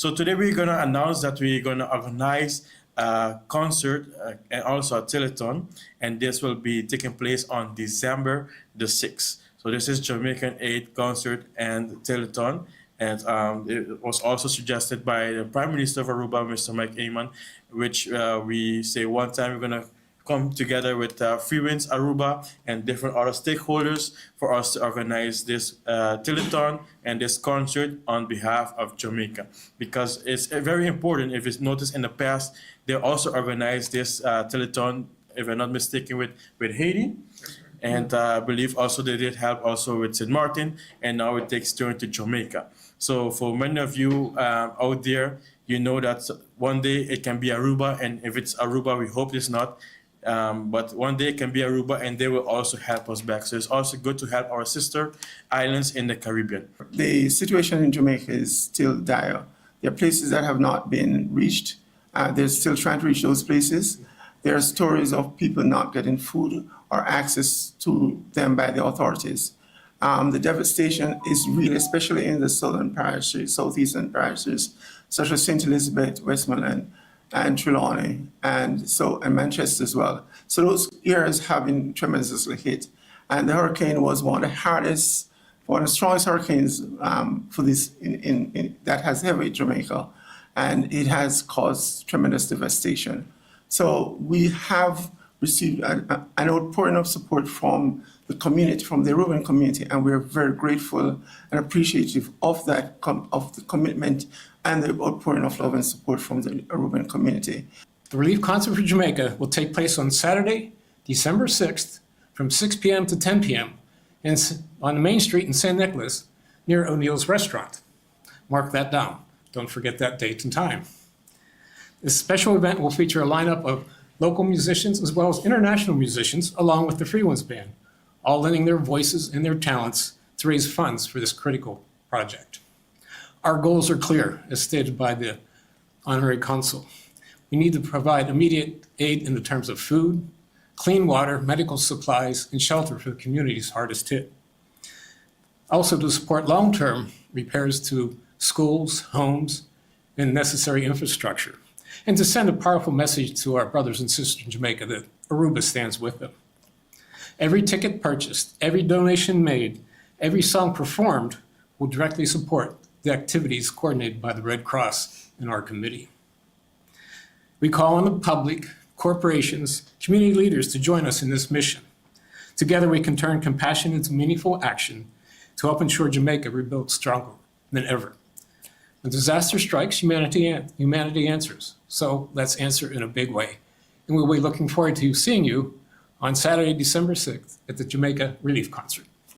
So today we're going to announce that we're going to organize a concert and also a telethon, and this will be taking place on December the 6th. So this is Jamaican Aid Concert and Telethon, and it was also suggested by the Prime Minister of Aruba, Mr. Mike Amon, which we say one time we're going to come together with Free Winds Aruba and different other stakeholders for us to organize this telethon and this concert on behalf of Jamaica, because it's very important. If it's noticed in the past, they also organized this telethon, if I'm not mistaken, with Haiti. And I believe also they did help also with St. Martin, and now it takes turn to Jamaica. So for many of you out there, you know that one day it can be Aruba, and if it's Aruba, we hope it's not. But one day it can be Aruba, and they will also help us back. So it's also good to help our sister islands in the Caribbean. The situation in Jamaica is still dire. There are places that have not been reached. They're still trying to reach those places. There are stories of people not getting food or access to them by the authorities. The devastation is real, especially in the southern parishes, southeastern parishes, such as St. Elizabeth, Westmoreland, and Trelawney, and Manchester as well. So those areas have been tremendously hit. And the hurricane was one of the hardest, one of the strongest hurricanes for this that has ever hit Jamaica. And it has caused tremendous devastation. So we have received an outpouring of support from the community, from the Aruban community, and we're very grateful and appreciative of that, of the commitment and the outpouring of love and support from the Aruban community. The Relief Concert for Jamaica will take place on Saturday, December 6th, from 6 p.m. to 10 p.m. On the main street in St. Nicholas, near O'Neill's Restaurant. Mark that down. Don't forget that date and time. This special event will feature a lineup of local musicians as well as international musicians, along with the Free Winds Band, all lending their voices and their talents to raise funds for this critical project. Our goals are clear, as stated by the Honorary Consul. We need to provide immediate aid in the terms of food, clean water, medical supplies, and shelter for the communities hardest hit. Also to support long-term repairs to schools, homes, and necessary infrastructure, and to send a powerful message to our brothers and sisters in Jamaica that Aruba stands with them. Every ticket purchased, every donation made, every song performed will directly support the activities coordinated by the Red Cross and our committee. We call on the public, corporations, community leaders to join us in this mission. Together we can turn compassion into meaningful action to help ensure Jamaica rebuilds stronger than ever. When disaster strikes, humanity answers. So let's answer in a big way. And we'll be looking forward to seeing you on Saturday, December 6th at the Jamaica Relief Concert.